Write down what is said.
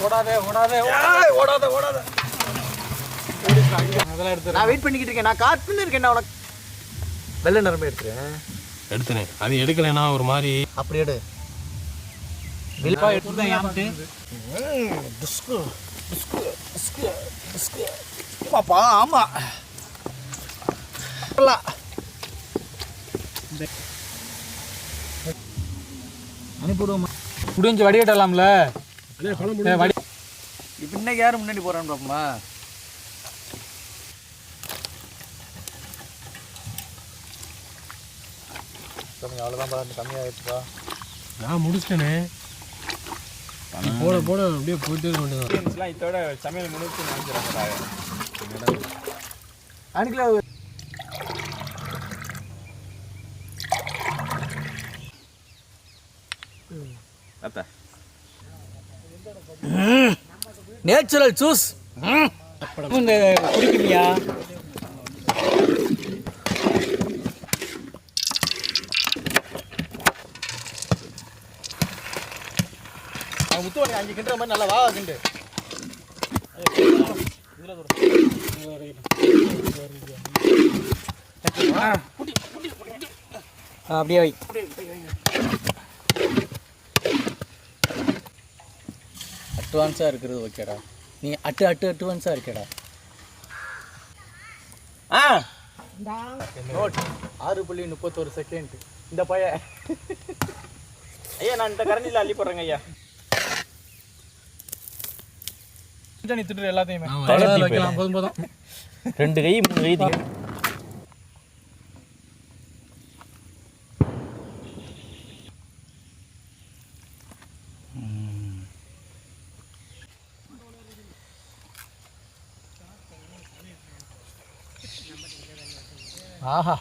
ஓடாதே அதெல்லாம் எடுத்து நான் வெயிட் பண்ணிக்கிட்டு இருக்கேன். நான் காத்துன்னு இருக்கேன். உனக்கு வெள்ளை நிறமே எடுத்துறேன். அது எடுக்கலைன்னா ஒரு மாதிரி அப்படி எடு. வெளிப்பா எடுத்துதான் யான்ட்டு பாப்பா ஆமா அனுப்பிடுவோம். முடிஞ்சு வடிகட்டலாம்ல. வடி இப்போ இன்னைக்கு யாரும் முன்னாடி போறான்னு பாப்போமா? அவ்வளோதான் பாருங்க, கம்மியாகிடுச்சுப்பா. நான் முடிச்சிட்டேனே. போட அப்படியே போயிட்டே இருக்க வேண்டியதான். இதோட சமையல் முடிச்சு நினைச்சிடறாங்க. அன்னைக்கு நேச்சுரல் ஜூஸ் குடிக்கலையா? முத்துவணி 5 கிண்டுற மாதிரி நல்லா வா கிண்டு. அப்படியே வை. அட்வான்ஸாக இருக்கிறது ஓகேடா. நீ அட்வான்ஸாக இருக்கேடா. Note 6.31 second. இந்த பையன் ஐயா நான் இந்த கரண்டியில் அள்ளி போடுறேங்க ஐயா. நீ திட்டு எல்லாத்தையுமே வைக்கலாம். போதும் 2 கை 3 கை. ஆஹா